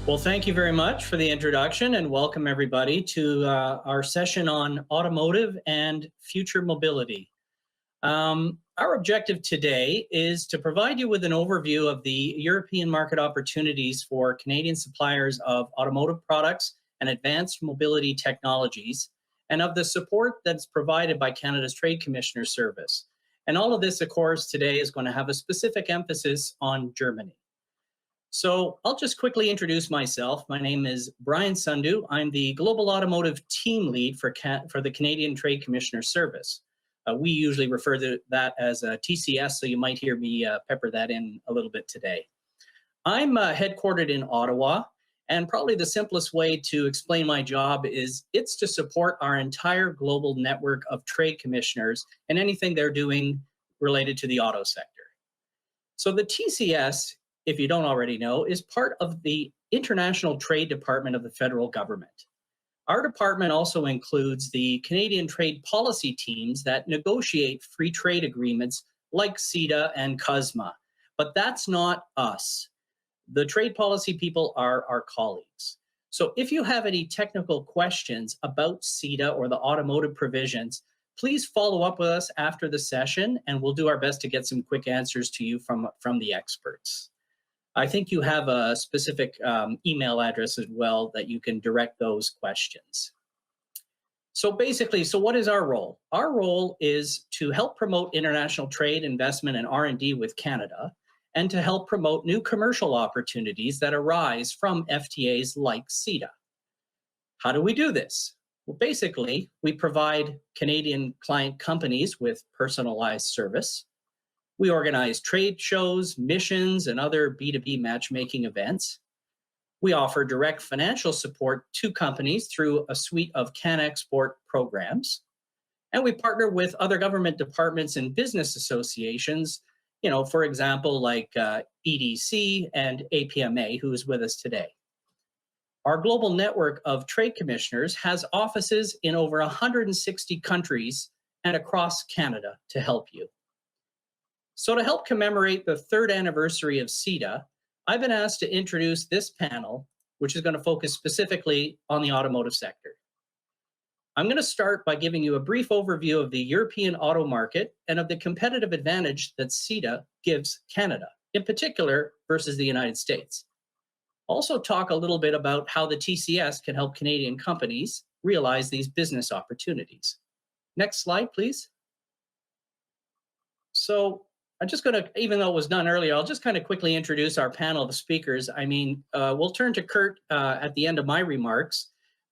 Well, thank you very much for the introduction and welcome everybody to our session on automotive and future mobility. Our objective today is to provide you with an overview of the European market opportunities for Canadian suppliers of automotive products and advanced mobility technologies, and of the support that's provided by Canada's Trade Commissioner Service. And all of this, of course, today is going to have a specific emphasis on Germany. So I'll just quickly introduce myself. My name is Brian Sundu. I'm the Global Automotive Team Lead for the Canadian Trade Commissioner Service. We usually refer to that as TCS, so you might hear me pepper that in a little bit today. I'm headquartered in Ottawa, and probably the simplest way to explain my job is it's to support our entire global network of trade commissioners and anything they're doing related to the auto sector. So the TCS, if you don't already know, is part of the International Trade Department of the federal government. Our department also includes the Canadian trade policy teams that negotiate free trade agreements like CETA and CUSMA, but that's not us. The trade policy people are our colleagues. So if you have any technical questions about CETA or the automotive provisions, please follow up with us after the session and we'll do our best to get some quick answers to you from the experts. I think you have a specific email address as well that you can direct those questions. So basically, what is our role? Our role is to help promote international trade, investment, and R&D with Canada, and to help promote new commercial opportunities that arise from FTAs like CETA. How do we do this? Well, basically, we provide Canadian client companies with personalized service. We organize trade shows, missions, and other B2B matchmaking events. We offer direct financial support to companies through a suite of CanExport programs. And we partner with other government departments and business associations, for example, like EDC and APMA, who is with us today. Our global network of trade commissioners has offices in over 160 countries and across Canada to help you. So to help commemorate the third anniversary of CETA, I've been asked to introduce this panel, which is going to focus specifically on the automotive sector. I'm going to start by giving you a brief overview of the European auto market and of the competitive advantage that CETA gives Canada, in particular versus the United States. Also talk a little bit about how the TCS can help Canadian companies realize these business opportunities. Next slide, please. So I'm just going to, even though it was done earlier, I'll just kind of quickly introduce our panel of speakers. We'll turn to Kurt at the end of my remarks,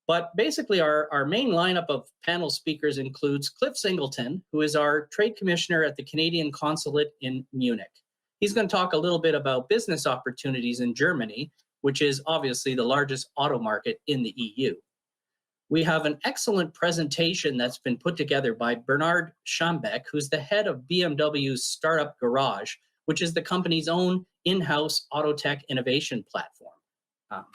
but basically our main lineup of panel speakers includes Cliff Singleton, who is our trade commissioner at the Canadian Consulate in Munich. He's going to talk a little bit about business opportunities in Germany, which is obviously the largest auto market in the EU. We have an excellent presentation that's been put together by Bernard Schambeck, who's the head of BMW's Startup Garage, which is the company's own in-house auto tech innovation platform.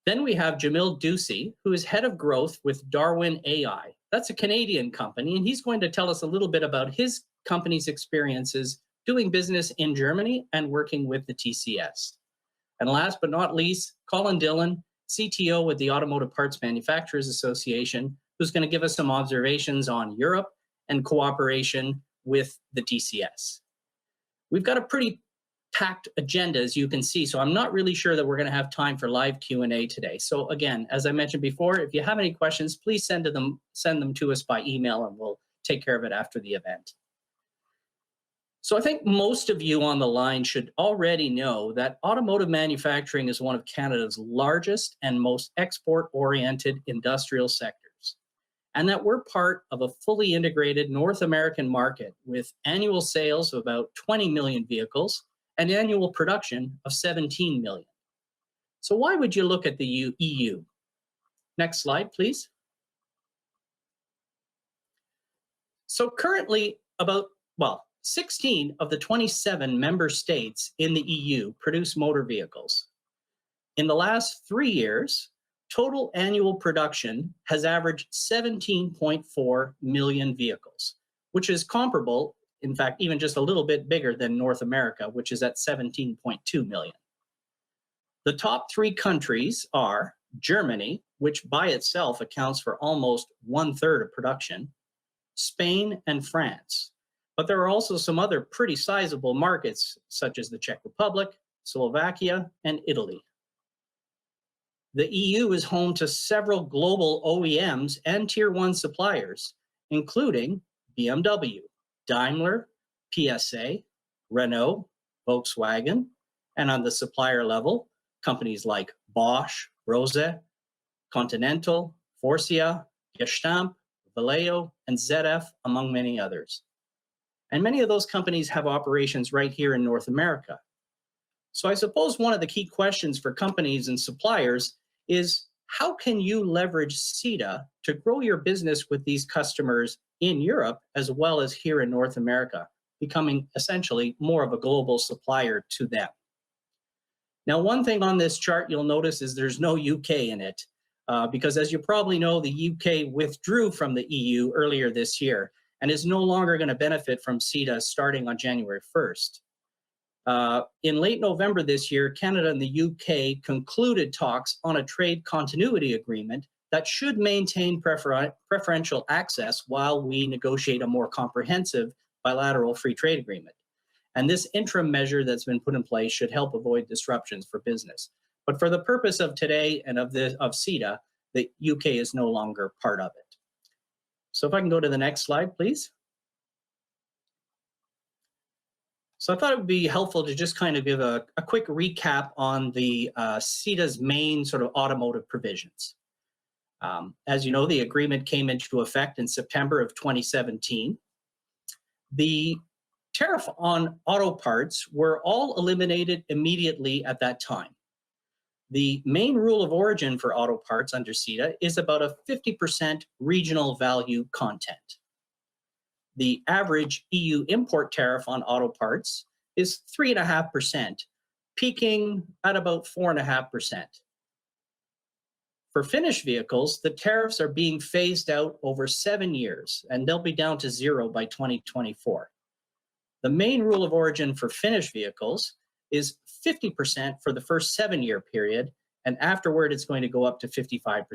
Then we have Jamil Ducey, who is head of growth with Darwin AI. That's a Canadian company, and he's going to tell us a little bit about his company's experiences doing business in Germany and working with the TCS. And last but not least, Colin Dillon, CTO with the Automotive Parts Manufacturers Association, who's going to give us some observations on Europe and cooperation with the TCS. We've got a pretty packed agenda, as you can see, so I'm not really sure that we're going to have time for live Q&A today. So again, as I mentioned before, if you have any questions, please send them to us by email and we'll take care of it after the event. So I think most of you on the line should already know that automotive manufacturing is one of Canada's largest and most export-oriented industrial sectors, and that we're part of a fully integrated North American market with annual sales of about 20 million vehicles and annual production of 17 million. So why would you look at the EU? Next slide, please. So currently 16 of the 27 member states in the EU produce motor vehicles. In the last 3 years, total annual production has averaged 17.4 million vehicles, which is comparable, in fact, even just a little bit bigger than North America, which is at 17.2 million. The top three countries are Germany, which by itself accounts for almost 1/3 of production, Spain, and France. But there are also some other pretty sizable markets, such as the Czech Republic, Slovakia, and Italy. The EU is home to several global OEMs and Tier 1 suppliers, including BMW, Daimler, PSA, Renault, Volkswagen, and on the supplier level, companies like Bosch, Brose, Continental, Forcia, Gestamp, Vallejo, and ZF, among many others. And many of those companies have operations right here in North America. So I suppose one of the key questions for companies and suppliers is, how can you leverage CETA to grow your business with these customers in Europe as well as here in North America, becoming essentially more of a global supplier to them? Now, one thing on this chart you'll notice is there's no UK in it, because as you probably know, the UK withdrew from the EU earlier this year and is no longer going to benefit from CETA starting on January 1st. In late November this year, Canada and the UK concluded talks on a trade continuity agreement that should maintain preferential access while we negotiate a more comprehensive bilateral free trade agreement. And this interim measure that's been put in place should help avoid disruptions for business. But for the purpose of today and of CETA, the UK is no longer part of it. So if I can go to the next slide, please. So I thought it would be helpful to just kind of give a quick recap on the CETA's main sort of automotive provisions. As you know, the agreement came into effect in September of 2017. The tariff on auto parts were all eliminated immediately at that time. The main rule of origin for auto parts under CETA is about a 50% regional value content. The average EU import tariff on auto parts is 3.5%, peaking at about 4.5%. For finished vehicles, the tariffs are being phased out over 7 years, and they'll be down to 0 by 2024. The main rule of origin for finished vehicles is 50% for the first 7-year period, and afterward it's going to go up to 55%.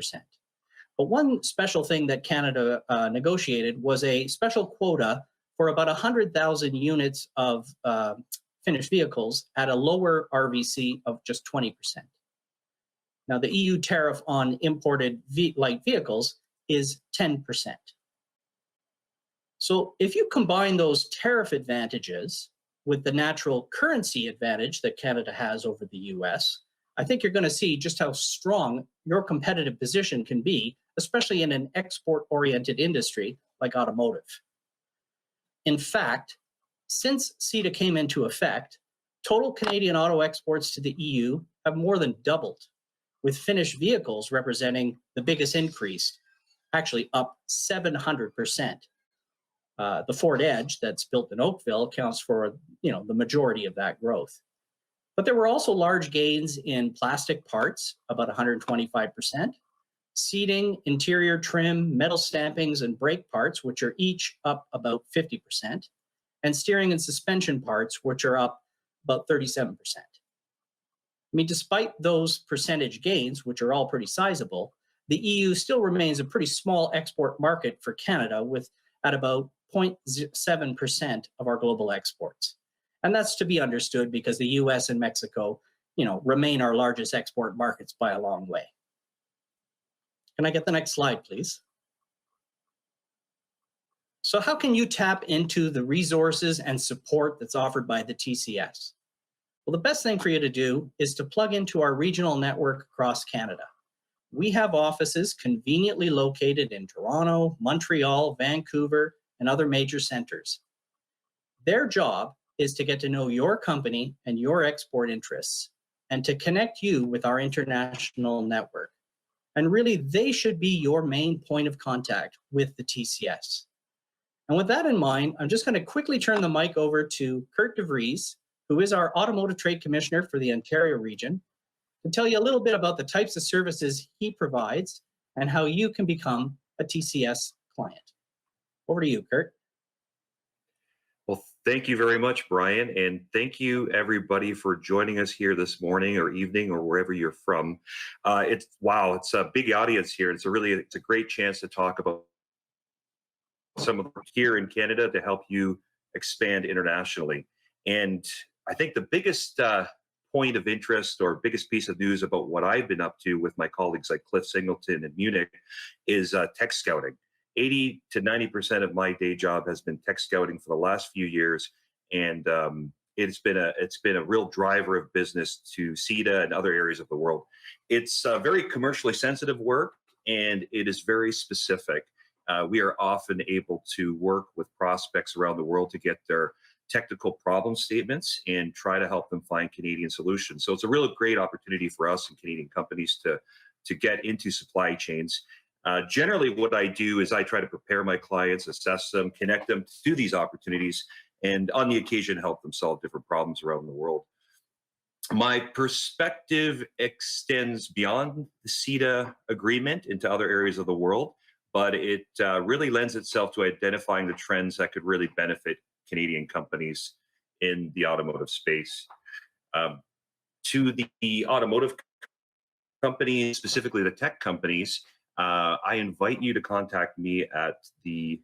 But one special thing that Canada negotiated was a special quota for about 100,000 units of finished vehicles at a lower RVC of just 20%. Now, the EU tariff on imported light vehicles is 10%. So if you combine those tariff advantages with the natural currency advantage that Canada has over the US, I think you're going to see just how strong your competitive position can be, especially in an export-oriented industry like automotive. In fact, since CETA came into effect, total Canadian auto exports to the EU have more than doubled, with finished vehicles representing the biggest increase, actually up 700%. The Ford Edge that's built in Oakville accounts for, the majority of that growth. But there were also large gains in plastic parts, about 125%, seating, interior trim, metal stampings, and brake parts, which are each up about 50%, and steering and suspension parts, which are up about 37%. I mean, despite those percentage gains, which are all pretty sizable, the EU still remains a pretty small export market for Canada, with at about 0.7% of our global exports. And that's to be understood because the US and Mexico, remain our largest export markets by a long way. Can I get the next slide, please? So how can you tap into the resources and support that's offered by the TCS? Well, the best thing for you to do is to plug into our regional network across Canada. We have offices conveniently located in Toronto, Montreal, Vancouver, and other major centers. Their job is to get to know your company and your export interests and to connect you with our international network. And really, they should be your main point of contact with the TCS. And with that in mind, I'm just going to quickly turn the mic over to Kurt De Vries, who is our Automotive Trade Commissioner for the Ontario region, to tell you a little bit about the types of services he provides and how you can become a TCS client. Over to you, Kurt. Well, Thank you very much, Brian, and thank you everybody for joining us here this morning or evening or wherever you're from. It's wow, it's a big audience here. It's a great chance to talk about some of them here in Canada to help you expand internationally. And I think the biggest point of interest or biggest piece of news about what I've been up to with my colleagues like Cliff Singleton in Munich is tech scouting. 80 to 90% of my day job has been tech scouting for the last few years, and it's been a real driver of business to CETA and other areas of the world. It's very commercially sensitive work, and it is very specific. We are often able to work with prospects around the world to get their technical problem statements and try to help them find Canadian solutions. So it's a real great opportunity for us and Canadian companies to get into supply chains. Generally, what I do is I try to prepare my clients, assess them, connect them to these opportunities, and on the occasion, help them solve different problems around the world. My perspective extends beyond the CETA agreement into other areas of the world, but it really lends itself to identifying the trends that could really benefit Canadian companies in the automotive space. To the automotive companies, specifically the tech companies, I invite you to contact me at the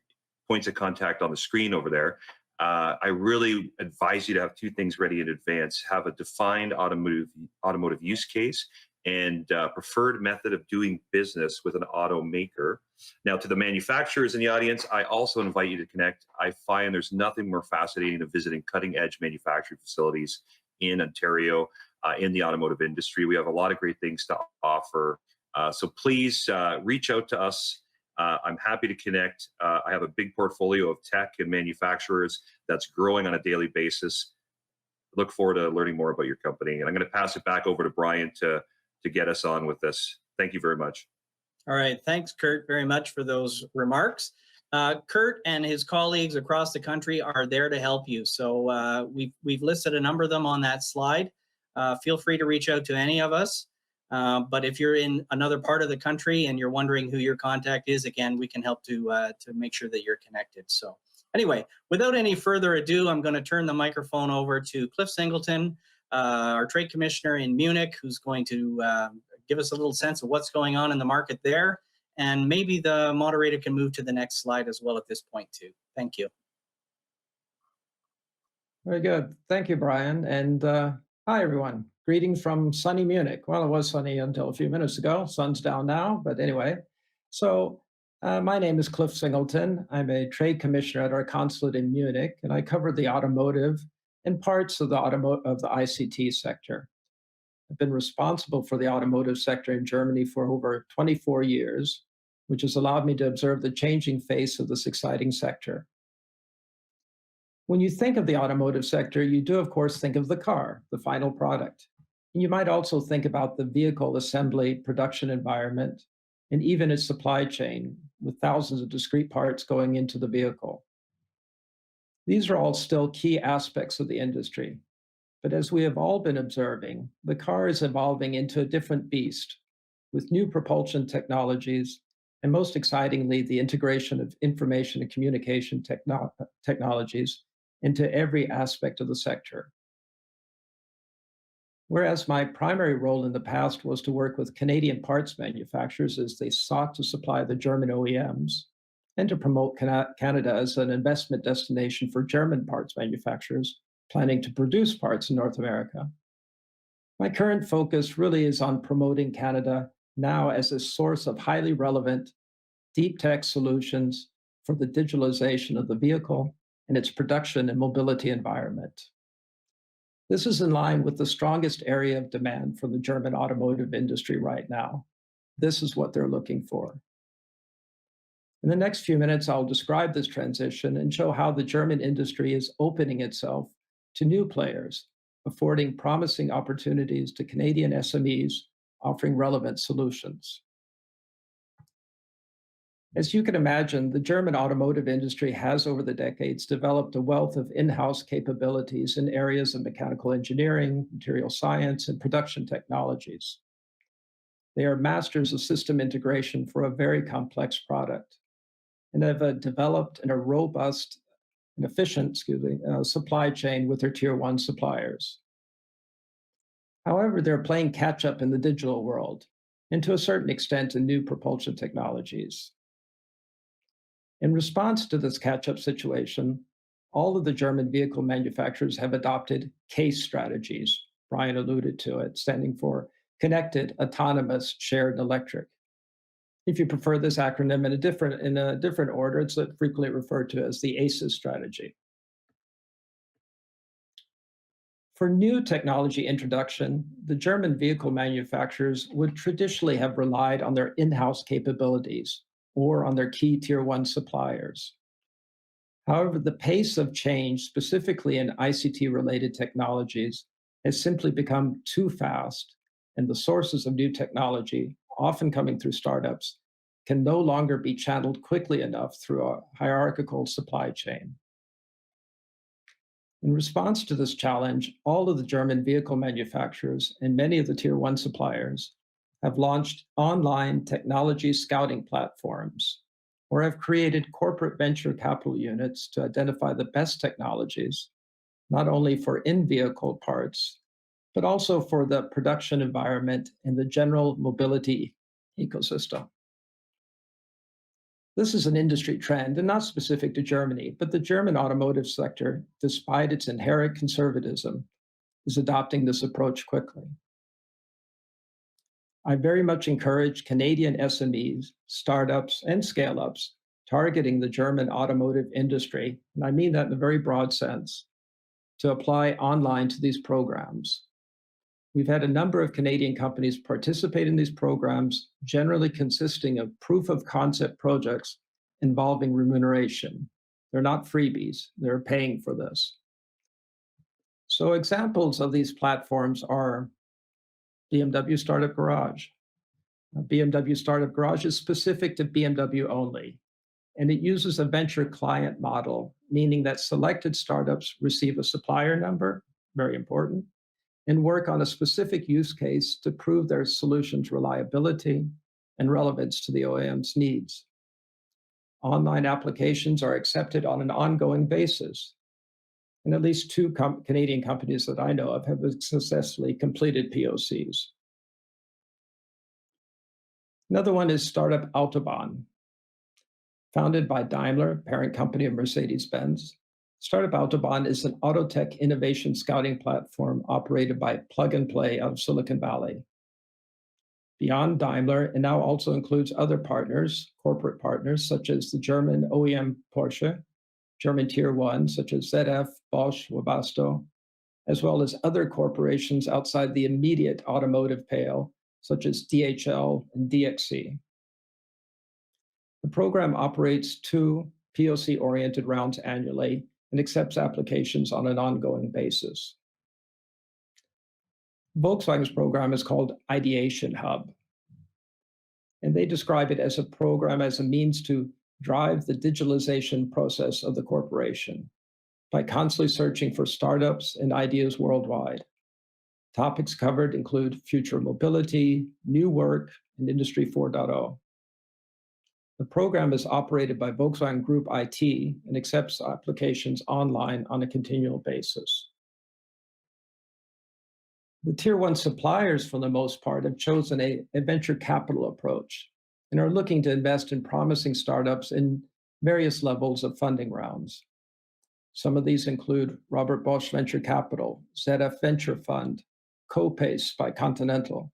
points of contact on the screen over there. I really advise you to have two things ready in advance: have a defined automotive use case and preferred method of doing business with an automaker. Now, to the manufacturers in the audience, I also invite you to connect. I find there's nothing more fascinating than visiting cutting-edge manufacturing facilities in Ontario, in the automotive industry. We have a lot of great things to offer. So please reach out to us. I'm happy to connect. I have a big portfolio of tech and manufacturers that's growing on a daily basis. Look forward to learning more about your company. And I'm going to pass it back over to Brian to get us on with this. Thank you very much. All right. Thanks, Kurt, very much for those remarks. Kurt and his colleagues across the country are there to help you. So we've listed a number of them on that slide. Feel free to reach out to any of us. But if you're in another part of the country and you're wondering who your contact is, again, we can help to make sure that you're connected. So anyway, without any further ado, I'm going to turn the microphone over to Cliff Singleton, our trade commissioner in Munich, who's going to give us a little sense of what's going on in the market there. And maybe the moderator can move to the next slide as well at this point too. Thank you. Very good. Thank you, Brian. And hi, everyone. Greetings from sunny Munich. Well, it was sunny until a few minutes ago. Sun's down now, but anyway. So my name is Cliff Singleton. I'm a trade commissioner at our consulate in Munich, and I cover the automotive and parts of the ICT sector. I've been responsible for the automotive sector in Germany for over 24 years, which has allowed me to observe the changing face of this exciting sector. When you think of the automotive sector, you do, of course, think of the car, the final product. And you might also think about the vehicle assembly production environment and even its supply chain with thousands of discrete parts going into the vehicle. These are all still key aspects of the industry. But as we have all been observing, the car is evolving into a different beast with new propulsion technologies, and most excitingly, the integration of information and communication technologies into every aspect of the sector. Whereas my primary role in the past was to work with Canadian parts manufacturers as they sought to supply the German OEMs and to promote Canada as an investment destination for German parts manufacturers planning to produce parts in North America. My current focus really is on promoting Canada now as a source of highly relevant, deep tech solutions for the digitalization of the vehicle and its production and mobility environment. This is in line with the strongest area of demand for the German automotive industry right now. This is what they're looking for. In the next few minutes, I'll describe this transition and show how the German industry is opening itself to new players, affording promising opportunities to Canadian SMEs offering relevant solutions. As you can imagine, the German automotive industry has over the decades developed a wealth of in-house capabilities in areas of mechanical engineering, material science, and production technologies. They are masters of system integration for a very complex product and have developed a robust an efficient, supply chain with their tier one suppliers. However, they're playing catch up in the digital world, and to a certain extent in new propulsion technologies. In response to this catch up situation, all of the German vehicle manufacturers have adopted CASE strategies. Brian alluded to it, standing for Connected, Autonomous, Shared, Electric. If you prefer this acronym in a different order, it's frequently referred to as the ACES strategy. For new technology introduction, the German vehicle manufacturers would traditionally have relied on their in-house capabilities or on their key tier one suppliers. However, the pace of change, specifically in ICT-related technologies, has simply become too fast, and the sources of new technology, often coming through startups, can no longer be channeled quickly enough through a hierarchical supply chain. In response to this challenge, all of the German vehicle manufacturers and many of the tier one suppliers have launched online technology scouting platforms or have created corporate venture capital units to identify the best technologies, not only for in-vehicle parts, but also for the production environment and the general mobility ecosystem. This is an industry trend and not specific to Germany, but the German automotive sector, despite its inherent conservatism, is adopting this approach quickly. I very much encourage Canadian SMEs, startups, and scale-ups targeting the German automotive industry, and I mean that in a very broad sense, to apply online to these programs. We've had a number of Canadian companies participate in these programs, generally consisting of proof of concept projects involving remuneration. They're not freebies, they're paying for this. So examples of these platforms are BMW Startup Garage. BMW Startup Garage is specific to BMW only, and it uses a venture client model, meaning that selected startups receive a supplier number, very important, and work on a specific use case to prove their solution's reliability and relevance to the OEM's needs. Online applications are accepted on an ongoing basis, and at least two Canadian companies that I know of have successfully completed POCs. Another one is Startup Autobahn. Founded by Daimler, parent company of Mercedes-Benz, Startup Autobahn is an auto tech innovation scouting platform operated by Plug and Play out of Silicon Valley. Beyond Daimler, it now also includes other partners, corporate partners, such as the German OEM Porsche, German Tier 1, such as ZF, Bosch, Webasto, as well as other corporations outside the immediate automotive pale, such as DHL and DXC. The program operates 2 POC-oriented rounds annually and accepts applications on an ongoing basis. Volkswagen's program is called Ideation Hub, and they describe it as a program as a means to drive the digitalization process of the corporation by constantly searching for startups and ideas worldwide. Topics covered include future mobility, new work, and Industry 4.0. The program is operated by Volkswagen Group IT and accepts applications online on a continual basis. The tier 1 suppliers, for the most part, have chosen a venture capital approach and are looking to invest in promising startups in various levels of funding rounds. Some of these include Robert Bosch Venture Capital, ZF Venture Fund, Copace by Continental,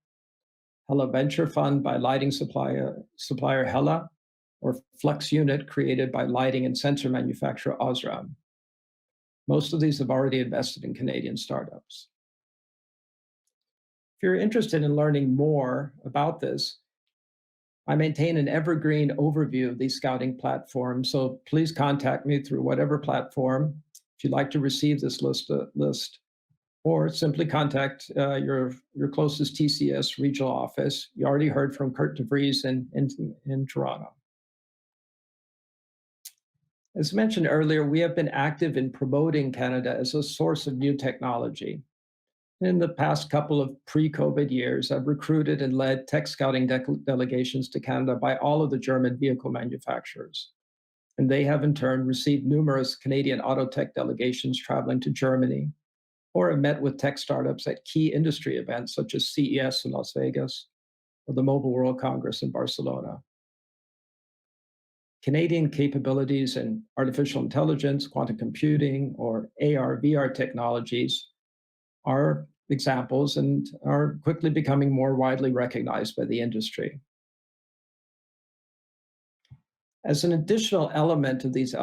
Hella Venture Fund by lighting supplier Hella, or Flex Unit created by lighting and sensor manufacturer Osram. Most of these have already invested in Canadian startups. If you're interested in learning more about this, I maintain an evergreen overview of these scouting platforms, so please contact me through whatever platform if you'd like to receive this list, or simply contact your closest TCS regional office. You already heard from Kurt de Vries in Toronto. As mentioned earlier, we have been active in promoting Canada as a source of new technology. In the past couple of pre-COVID years, I've recruited and led tech scouting delegations to Canada by all of the German vehicle manufacturers. and they have in turn received numerous Canadian auto tech delegations traveling to Germany, or have met with tech startups at key industry events such as CES in Las Vegas or the Mobile World Congress in Barcelona. Canadian capabilities in artificial intelligence, quantum computing, or AR, VR technologies are examples and are quickly becoming more widely recognized by the industry. As an additional element of these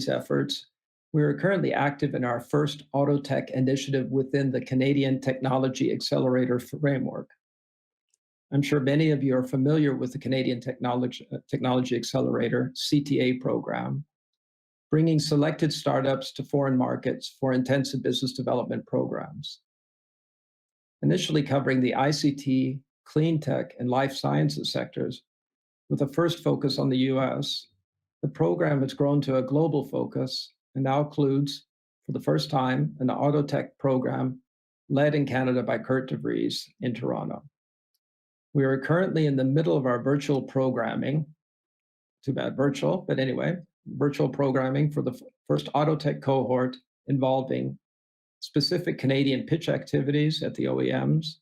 efforts, we are currently active in our first auto tech initiative within the Canadian Technology Accelerator framework. I'm sure many of you are familiar with the Canadian Technology Accelerator, CTA program, bringing selected startups to foreign markets for intensive business development programs. Initially covering the ICT, clean tech, and life sciences sectors, with a first focus on the US, the program has grown to a global focus and now includes, for the first time, an auto tech program led in Canada by Kurt de Vries in Toronto. We are currently in the middle of our virtual programming, too bad virtual, but anyway, virtual programming for the first auto tech cohort involving specific Canadian pitch activities at the OEMs,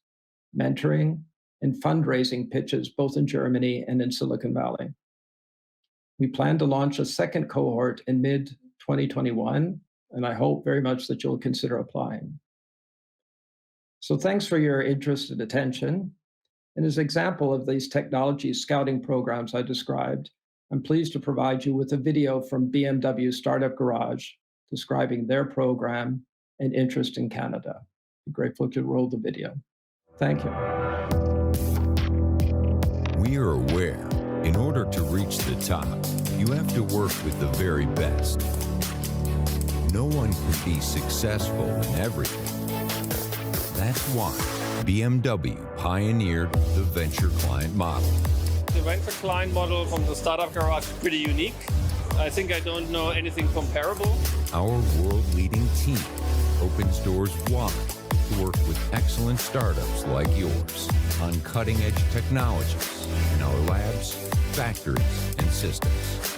mentoring, and fundraising pitches both in Germany and in Silicon Valley. We plan to launch a second cohort in mid-2021, and I hope very much that you'll consider applying. So thanks for your interest and attention. And as an example of these technology scouting programs I described, I'm pleased to provide you with a video from BMW Startup Garage describing their program and interest in Canada. I'm grateful to roll the video. Thank you. We are aware, in order to reach the top, you have to work with the very best. No one can be successful in everything. That's why BMW pioneered the venture client model. The venture client model from the Startup Garage is pretty unique. I think I don't know anything comparable. Our world-leading team opens doors wide to work with excellent startups like yours on cutting-edge technologies in our labs, factories, and systems.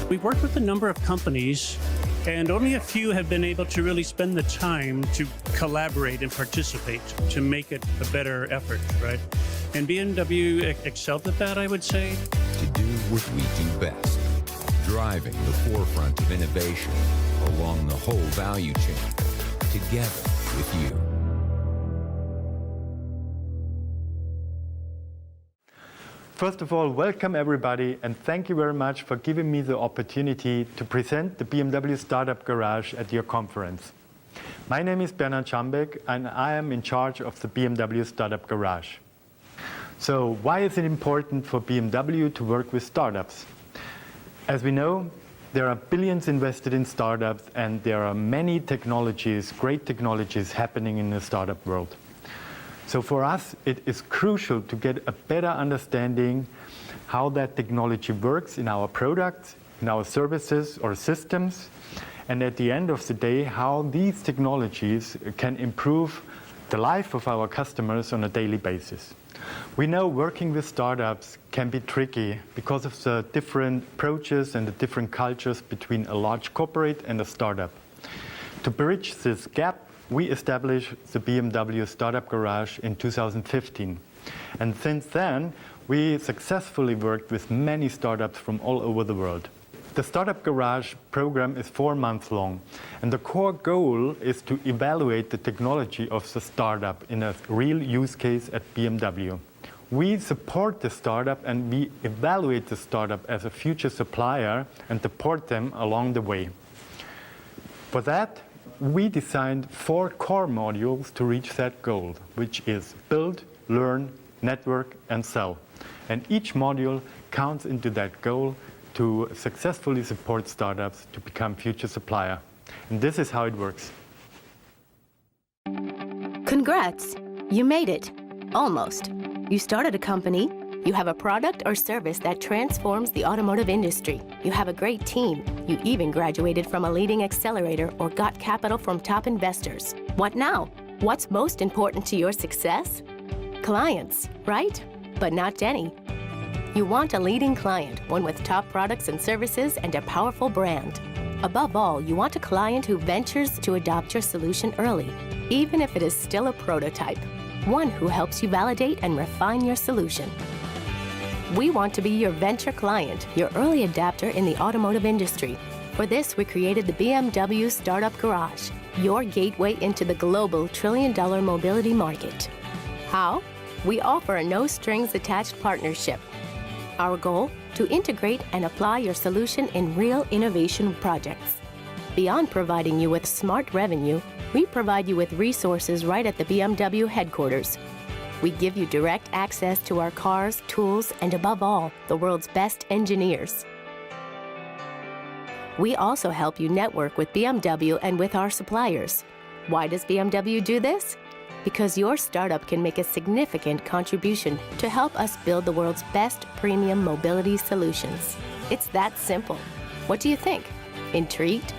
We've worked with a number of companies, and only a few have been able to really spend the time to collaborate and participate to make it a better effort, right? And BMW excelled at that, I would say. To do what we do best, driving the forefront of innovation along the whole value chain, together with you. First of all, welcome everybody, and thank you very much for giving me the opportunity to present the BMW Startup Garage at your conference. My name is Bernhard Schambeck, and I am in charge of the BMW Startup Garage. So why is it important for BMW to work with startups? As we know, there are billions invested in startups, and there are many technologies, great technologies happening in the startup world. So for us, it is crucial to get a better understanding how that technology works in our products, in our services or systems, and at the end of the day, how these technologies can improve the life of our customers on a daily basis. We know working with startups can be tricky because of the different approaches and the different cultures between a large corporate and a startup. To bridge this gap, we established the BMW Startup Garage in 2015. And since then, we successfully worked with many startups from all over the world. The Startup Garage program is 4 months long, and the core goal is to evaluate the technology of the startup in a real use case at BMW. We support the startup and we evaluate the startup as a future supplier and support them along the way. For that, we designed 4 core modules to reach that goal, which is build, learn, network, and sell. And each module counts into that goal to successfully support startups to become future supplier. And this is how it works. Congrats! You made it. Almost. You started a company. You have a product or service that transforms the automotive industry. You have a great team. You even graduated from a leading accelerator or got capital from top investors. What now? What's most important to your success? Clients, right? But not Jenny. You want a leading client, one with top products and services and a powerful brand. Above all, you want a client who ventures to adopt your solution early, even if it is still a prototype. One who helps you validate and refine your solution. We want to be your venture client, your early adapter in the automotive industry. For this, we created the BMW Startup Garage, your gateway into the global trillion-dollar mobility market. How? We offer a no-strings-attached partnership. Our goal? To integrate and apply your solution in real innovation projects. Beyond providing you with smart revenue, we provide you with resources right at the BMW headquarters. We give you direct access to our cars, tools, and above all, the world's best engineers. We also help you network with BMW and with our suppliers. Why does BMW do this? Because your startup can make a significant contribution to help us build the world's best premium mobility solutions. It's that simple. What do you think? Intrigued?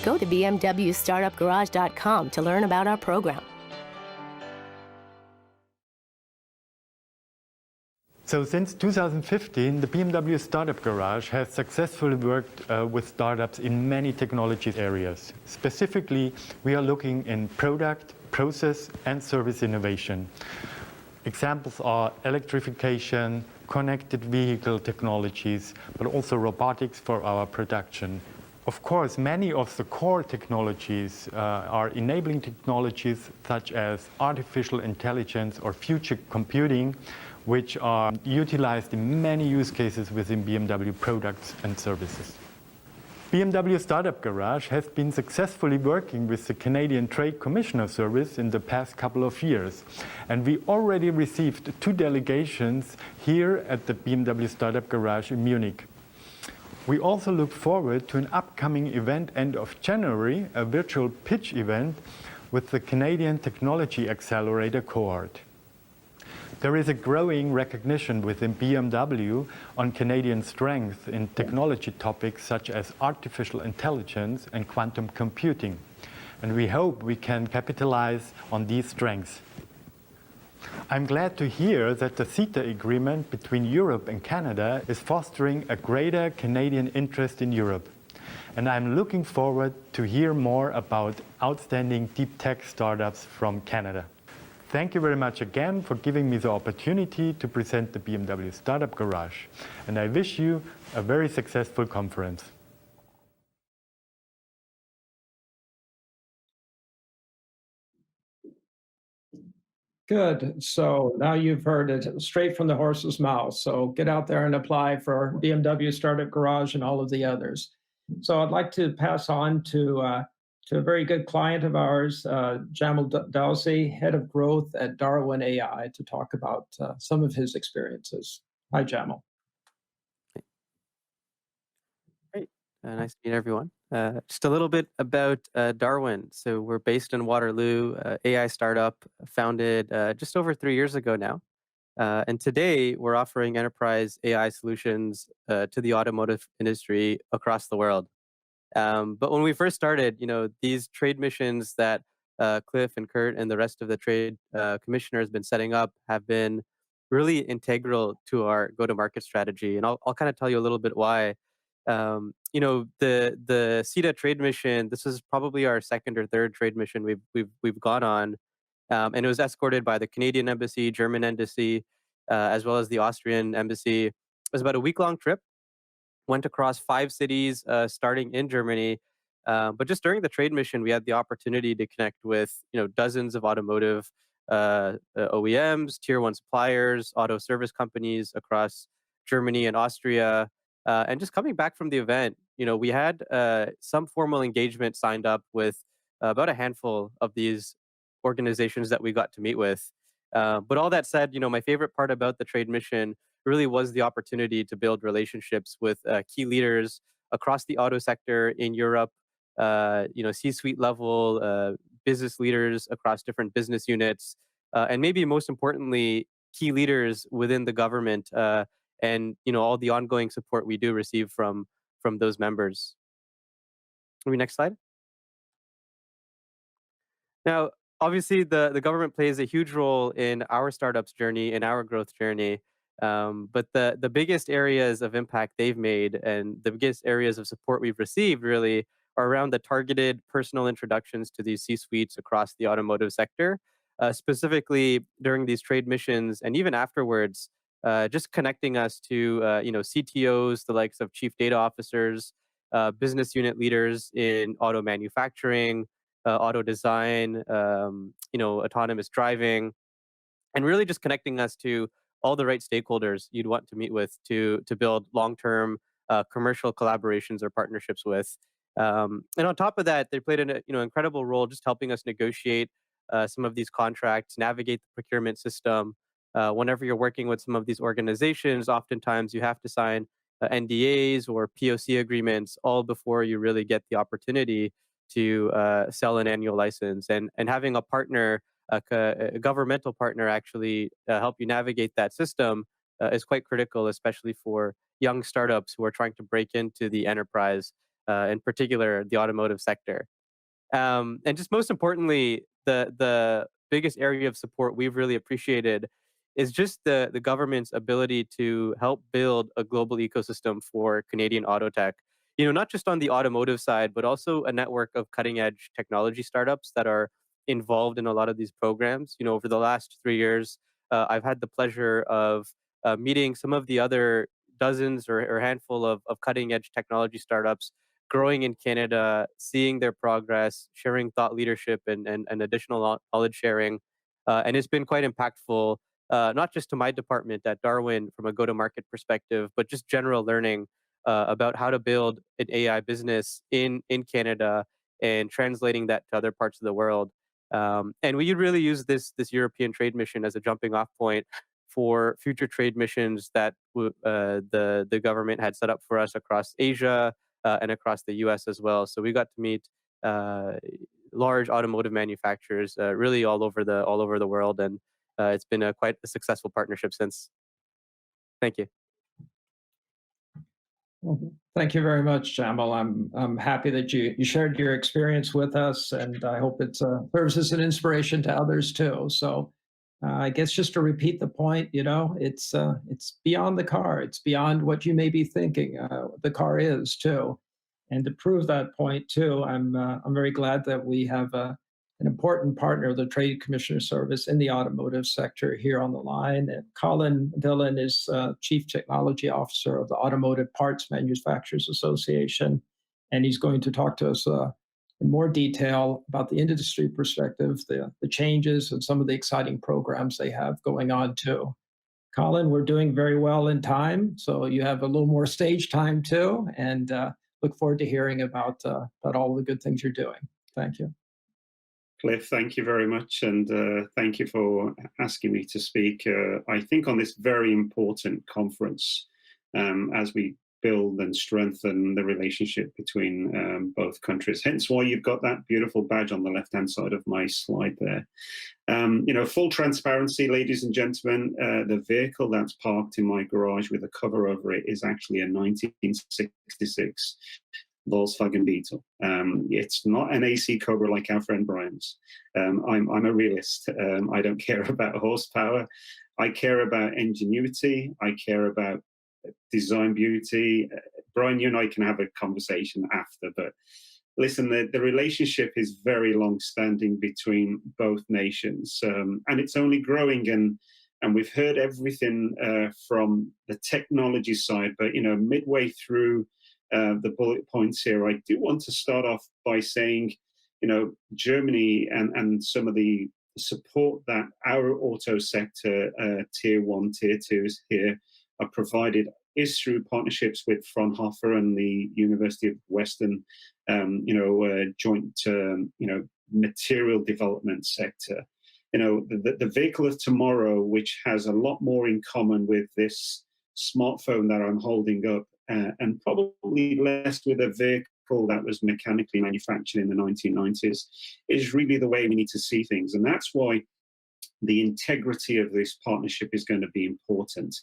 Go to bmwstartupgarage.com to learn about our program. So since 2015, the BMW Startup Garage has successfully worked with startups in many technology areas. Specifically, we are looking in product, process, and service innovation. Examples are electrification, connected vehicle technologies, but also robotics for our production. Of course, many of the core technologies are enabling technologies such as artificial intelligence or future computing, which are utilized in many use cases within BMW products and services. BMW Startup Garage has been successfully working with the Canadian Trade Commissioner Service in the past couple of years, and we already received 2 delegations here at the BMW Startup Garage in Munich. We also look forward to an upcoming event end of January, a virtual pitch event with the Canadian Technology Accelerator cohort. There is a growing recognition within BMW on Canadian strength in technology topics such as artificial intelligence and quantum computing, and we hope we can capitalize on these strengths. I'm glad to hear that the CETA agreement between Europe and Canada is fostering a greater Canadian interest in Europe, and I'm looking forward to hear more about outstanding deep tech startups from Canada. Thank you very much again for giving me the opportunity to present the BMW Startup Garage, and I wish you a very successful conference. Good. So now you've heard it straight from the horse's mouth. So get out there and apply for BMW Startup Garage and all of the others. So I'd like to pass on to a very good client of ours, Jamal Dowsey, Head of Growth at Darwin AI, to talk about some of his experiences. Hi, Jamal. Great. Nice to meet everyone. Just a little bit about Darwin. So we're based in Waterloo, AI startup founded just over 3 years ago now. And today we're offering enterprise AI solutions to the automotive industry across the world. But when we first started, these trade missions that Cliff and Kurt and the rest of the trade commissioner has been setting up have been really integral to our go-to-market strategy. And I'll kind of tell you a little bit why. The CETA trade mission, this is probably our second or third trade mission we've gone on. And it was escorted by the Canadian Embassy, German Embassy, as well as the Austrian Embassy. It was about a week-long trip. Went across 5 cities, starting in Germany. But just during the trade mission, we had the opportunity to connect with dozens of automotive OEMs, tier 1 suppliers, auto service companies across Germany and Austria. And just coming back from the event, we had some formal engagement signed up with about a handful of these organizations that we got to meet with. But all that said, my favorite part about the trade mission really was the opportunity to build relationships with key leaders across the auto sector in Europe, C-suite level business leaders across different business units, and maybe most importantly, key leaders within the government, and all the ongoing support we do receive from those members. Maybe next slide. Now, obviously, the government plays a huge role in our startup's journey, in our growth journey. But the biggest areas of impact they've made and the biggest areas of support we've received really are around the targeted personal introductions to these C-suites across the automotive sector, specifically during these trade missions and even afterwards, just connecting us to CTOs, the likes of chief data officers, business unit leaders in auto manufacturing, auto design, autonomous driving, and really just connecting us to all the right stakeholders you'd want to meet with to build long-term commercial collaborations or partnerships with. And on top of that, they played an incredible role just helping us negotiate some of these contracts, navigate the procurement system. Whenever you're working with some of these organizations, oftentimes you have to sign NDAs or POC agreements all before you really get the opportunity to sell an annual license. And having a partner, a governmental partner, actually help you navigate that system is quite critical, especially for young startups who are trying to break into the enterprise, in particular the automotive sector. And just most importantly, the biggest area of support we've really appreciated is just the government's ability to help build a global ecosystem for Canadian auto tech. Not just on the automotive side, but also a network of cutting edge technology startups that are involved in a lot of these programs. Over the last 3 years, I've had the pleasure of meeting some of the other dozens or handful of cutting edge technology startups growing in Canada, seeing their progress, sharing thought leadership and additional knowledge sharing. And it's been quite impactful, not just to my department at Darwin from a go-to-market perspective, but just general learning about how to build an AI business in Canada and translating that to other parts of the world. And we really use this European trade mission as a jumping off point for future trade missions that the government had set up for us across Asia and across the US as well. So we got to meet large automotive manufacturers really all over the world, and it's been quite a successful partnership since. Thank you. Well, thank you very much, Jamal. I'm happy that you shared your experience with us, and I hope it serves as an inspiration to others too. So, I guess just to repeat the point, it's beyond the car. It's beyond what you may be thinking. The car is too, and to prove that point too, I'm very glad that we have an important partner, the Trade Commissioner Service in the automotive sector here on the line. And Colin Dillon is Chief Technology Officer of the Automotive Parts Manufacturers Association. And he's going to talk to us in more detail about the industry perspective, the changes and some of the exciting programs they have going on too. Colin, we're doing very well in time, so you have a little more stage time too, and look forward to hearing about all the good things you're doing. Thank you. Cliff, thank you very much, and thank you for asking me to speak. I think on this very important conference, as we build and strengthen the relationship between both countries. Hence why you've got that beautiful badge on the left-hand side of my slide there. Full transparency, ladies and gentlemen, the vehicle that's parked in my garage with a cover over it is actually a 1966 Volkswagen Beetle. It's not an AC Cobra like our friend Brian's. I'm a realist. I don't care about horsepower. I care about ingenuity. I care about design beauty. Brian, you and I can have a conversation after, but listen, the relationship is very long-standing between both nations, and it's only growing. And we've heard everything from the technology side, but midway through the bullet points here, I do want to start off by saying, Germany and some of the support that our auto sector, tier 1, tier 2s here are provided is through partnerships with Fraunhofer and the University of Western, joint, material development sector. The vehicle of tomorrow, which has a lot more in common with this smartphone that I'm holding up, and probably less with a vehicle that was mechanically manufactured in the 1990s, is really the way we need to see things. And that's why the integrity of this partnership is going to be important.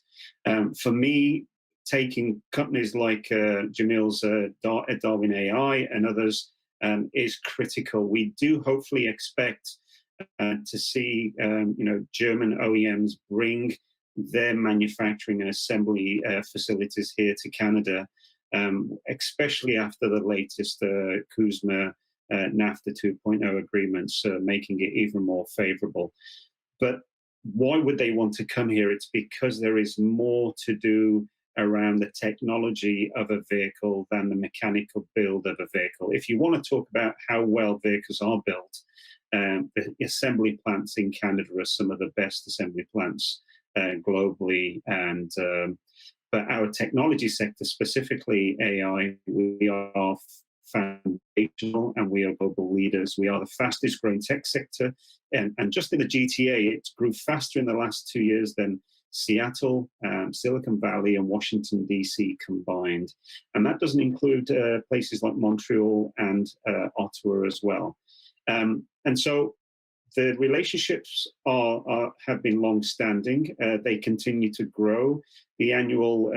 For me, taking companies like Jamil's Darwin AI and others is critical. We do hopefully expect to see German OEMs bring their manufacturing and assembly facilities here to Canada, especially after the latest CUSMA NAFTA 2.0 agreements, making it even more favorable. But why would they want to come here? It's because there is more to do around the technology of a vehicle than the mechanical build of a vehicle. If you want to talk about how well vehicles are built, the assembly plants in Canada are some of the best assembly plants globally. And but our technology sector, specifically AI, we are foundational and we are global leaders. We are the fastest growing tech sector. And just in the GTA, it grew faster in the last 2 years than Seattle, Silicon Valley, and Washington, D.C. combined. And that doesn't include places like Montreal and Ottawa as well. And so the relationships have been long-standing. They continue to grow. The annual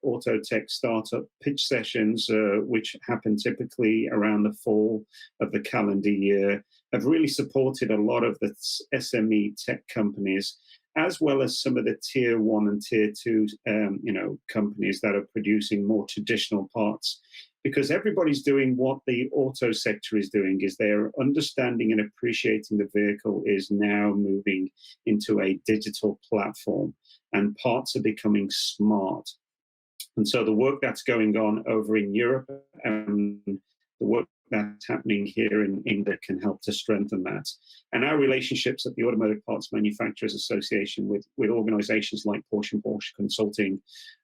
auto tech startup pitch sessions, which happen typically around the fall of the calendar year, have really supported a lot of the SME tech companies, as well as some of the tier 1 and tier 2 companies that are producing more traditional parts. Because everybody's doing what the auto sector is doing, is they're understanding and appreciating the vehicle is now moving into a digital platform and parts are becoming smart. And so the work that's going on over in Europe and the work that's happening here in India can help to strengthen that. And our relationships at the Automotive Parts Manufacturers Association with organizations like Porsche and Porsche Consulting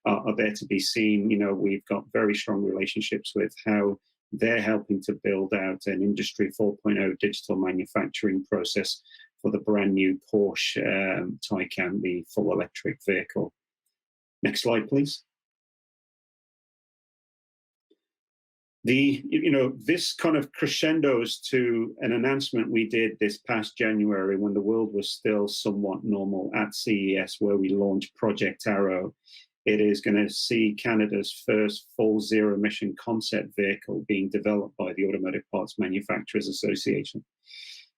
are there to be seen. You know, we've got very strong relationships with how they're helping to build out an Industry 4.0 digital manufacturing process for the brand new Porsche Taycan, the full electric vehicle. Next slide, please. This kind of crescendos to an announcement we did this past January when the world was still somewhat normal at CES, where we launched Project Arrow. It is going to see Canada's first full zero-emission concept vehicle being developed by the Automotive Parts Manufacturers Association.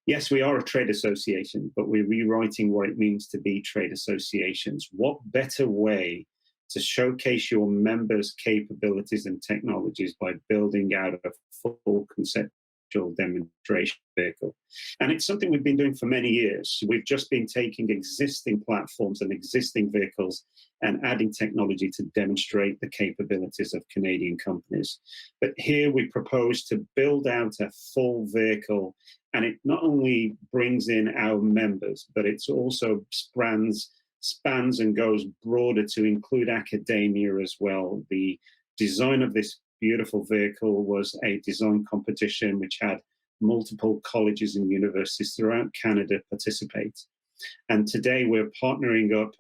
Yes, we are a trade association, but we're rewriting what it means to be trade associations. What better way to showcase your members' capabilities and technologies by building out a full conceptual demonstration vehicle? And it's something we've been doing for many years. We've just been taking existing platforms and existing vehicles and adding technology to demonstrate the capabilities of Canadian companies. But here we propose to build out a full vehicle, and it not only brings in our members, but it's also spans and goes broader to include academia as well. The design of this beautiful vehicle was a design competition which had multiple colleges and universities throughout Canada participate. And today we're partnering up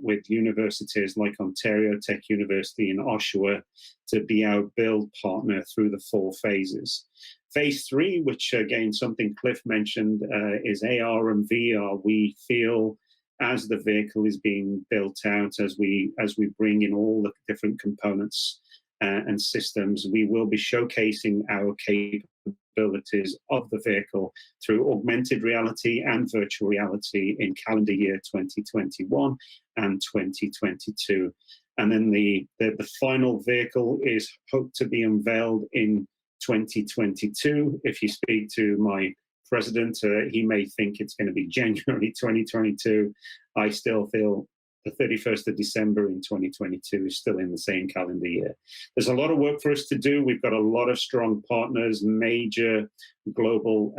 with universities like Ontario Tech University in Oshawa to be our build partner through the 4 phases. Phase 3, which again, something Cliff mentioned, is AR and VR. We feel as the vehicle is being built out, as we bring in all the different components and systems, we will be showcasing our capabilities of the vehicle through augmented reality and virtual reality in calendar year 2021 and 2022. And then the final vehicle is hoped to be unveiled in 2022. If you speak to my president, he may think it's going to be January 2022. I still feel the 31st of December in 2022 is still in the same calendar year. There's a lot of work for us to do. We've got a lot of strong partners, major global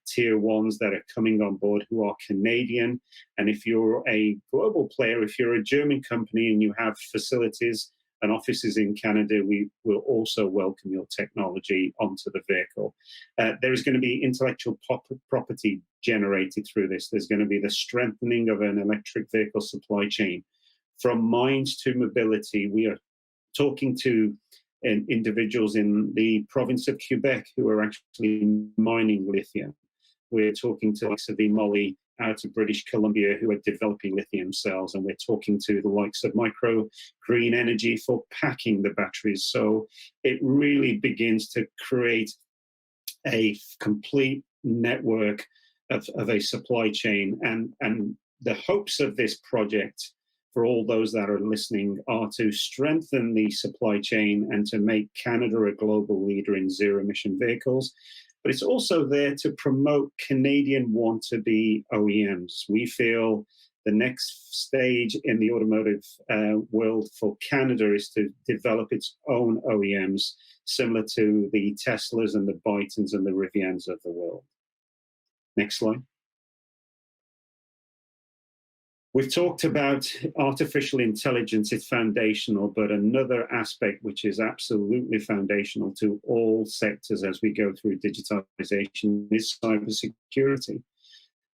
tier 1s that are coming on board who are Canadian. And if you're a global player, if you're a German company and you have facilities and offices in Canada, we will also welcome your technology onto the vehicle. There is going to be intellectual property generated through this. There's going to be the strengthening of an electric vehicle supply chain. From mines to mobility, we are talking to individuals in the province of Quebec who are actually mining lithium. We're talking to the likes of Moly out of British Columbia who are developing lithium cells, and we're talking to the likes of Micro Green Energy for packing the batteries. So it really begins to create a complete network of a supply chain. And the hopes of this project for all those that are listening are to strengthen the supply chain and to make Canada a global leader in zero-emission vehicles. But it's also there to promote Canadian want-to-be OEMs. We feel the next stage in the automotive world for Canada is to develop its own OEMs, similar to the Teslas and the Bytons and the Rivians of the world. Next slide. We've talked about artificial intelligence, it's foundational, but another aspect which is absolutely foundational to all sectors as we go through digitalization is cybersecurity.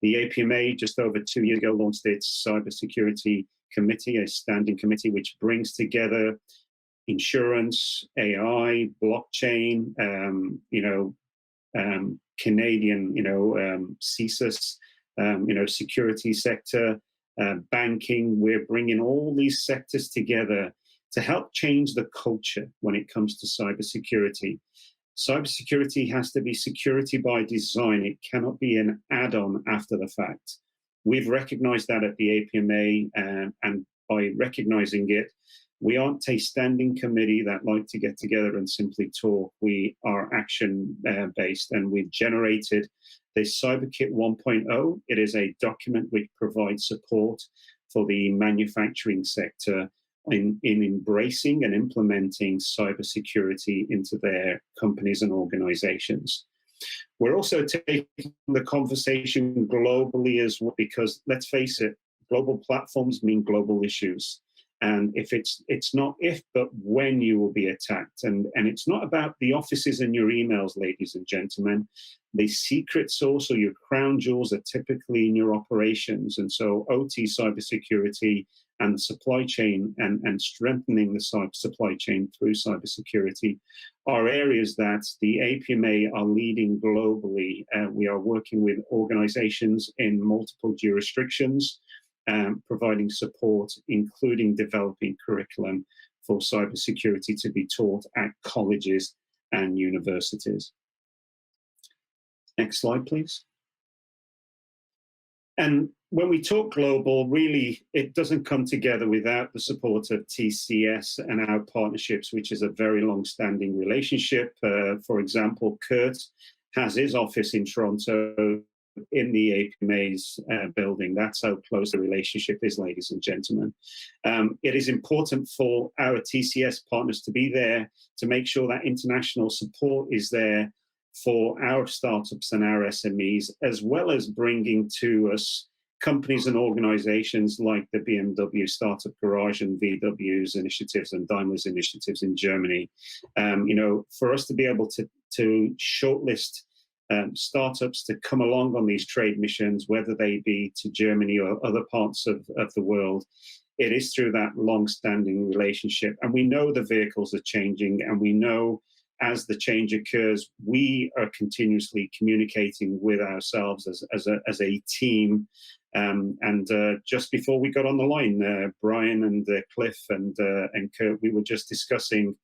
The APMA just over 2 years ago launched its cybersecurity committee, a standing committee which brings together insurance, AI, blockchain, Canadian, CSIS, security sector, banking. We're bringing all these sectors together to help change the culture when it comes to cybersecurity. Cybersecurity has to be security by design. It cannot be an add-on after the fact. We've recognized that at the APMA, and by recognizing it, we aren't a standing committee that like to get together and simply talk. We are action-based, and we've generated the CyberKit 1.0. It is a document which provides support for the manufacturing sector in embracing and implementing cybersecurity into their companies and organizations. We're also taking the conversation globally as well, because let's face it, global platforms mean global issues. And if it's not if, but when you will be attacked. And it's not about the offices and your emails, ladies and gentlemen. The secret source or your crown jewels are typically in your operations. And so OT cybersecurity and supply chain and strengthening the supply chain through cybersecurity are areas that the APMA are leading globally. We are working with organizations in multiple jurisdictions, providing support, including developing curriculum for cybersecurity to be taught at colleges and universities. Next slide, please. And when we talk global, really, it doesn't come together without the support of TCS and our partnerships, which is a very long-standing relationship. For example, Kurt has his office in Toronto in the APMA's building. That's how close the relationship is, ladies and gentlemen. It is important for our TCS partners to be there to make sure that international support is there for our startups and our SMEs, as well as bringing to us companies and organizations like the BMW Startup Garage and VW's initiatives and Daimler's initiatives in Germany. For us to be able to shortlist startups to come along on these trade missions, whether they be to Germany or other parts of the world, it is through that long-standing relationship. And we know the vehicles are changing, and we know as the change occurs, we are continuously communicating with ourselves as a team. Just before we got on the line, Brian and Cliff and Kurt, we were just discussing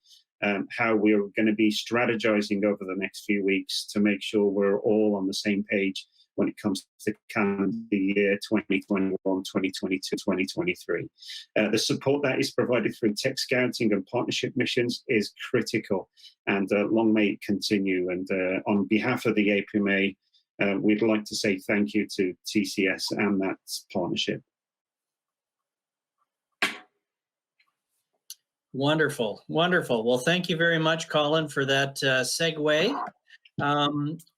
how we're going to be strategizing over the next few weeks to make sure we're all on the same page when it comes to calendar year 2021, 2022, 2023. The support that is provided through tech scouting and partnership missions is critical, and long may it continue. And on behalf of the APMA, we'd like to say thank you to TCS and that partnership. Wonderful, wonderful. Well, thank you very much, Colin, for that segue.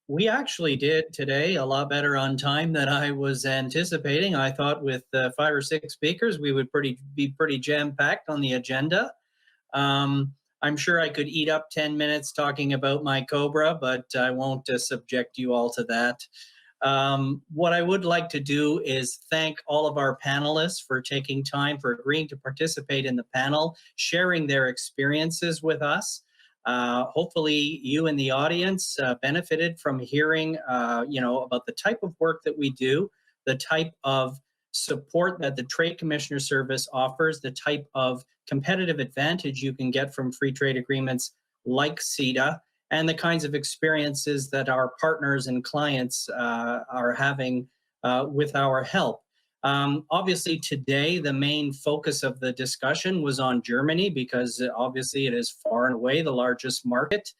We actually did today a lot better on time than I was anticipating. I thought with 5 or 6 speakers, we would be pretty jam-packed on the agenda. I'm sure I could eat up 10 minutes talking about my Cobra, but I won't subject you all to that. What I would like to do is thank all of our panelists for taking time, for agreeing to participate in the panel, sharing their experiences with us. Hopefully you in the audience benefited from hearing about the type of work that we do, the type of support that the Trade Commissioner Service offers, the type of competitive advantage you can get from free trade agreements like CETA, and the kinds of experiences that our partners and clients are having with our help. Obviously, today, the main focus of the discussion was on Germany because obviously it is far and away the largest market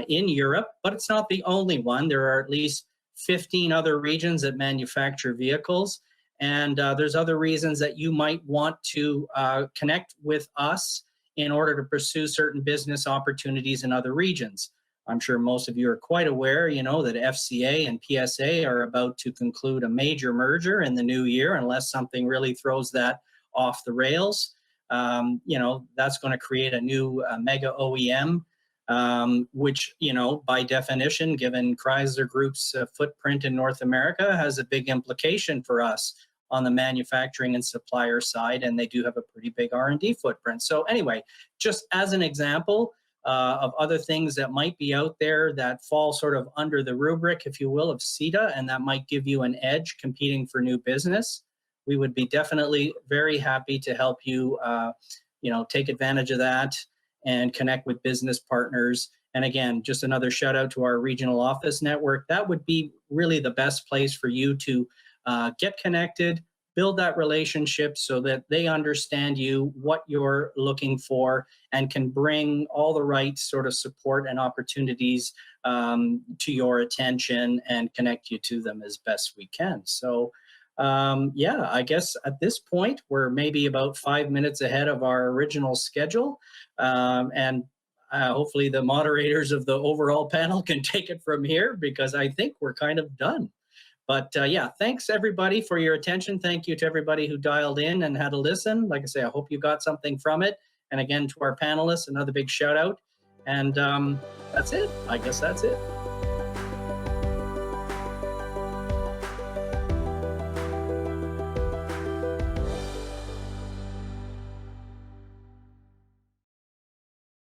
in Europe, but it's not the only one. There are at least 15 other regions that manufacture vehicles. And there's other reasons that you might want to connect with us in order to pursue certain business opportunities in other regions. I'm sure most of you are quite aware, that FCA and PSA are about to conclude a major merger in the new year, unless something really throws that off the rails. That's going to create a new mega OEM, which, by definition, given Chrysler Group's footprint in North America, has a big implication for us on the manufacturing and supplier side, and they do have a pretty big R&D footprint. So anyway, just as an example, of other things that might be out there that fall sort of under the rubric, if you will, of CETA, and that might give you an edge competing for new business, we would be definitely very happy to help you, take advantage of that and connect with business partners. And again, just another shout out to our regional office network. That would be really the best place for you to get connected, build that relationship so that they understand you, what you're looking for, and can bring all the right sort of support and opportunities to your attention and connect you to them as best we can. So I guess at this point, we're maybe about 5 minutes ahead of our original schedule. And hopefully the moderators of the overall panel can take it from here, because I think we're kind of done. But thanks everybody for your attention. Thank you to everybody who dialed in and had a listen. Like I say, I hope you got something from it. And again, to our panelists, another big shout out. And that's it. I guess that's it.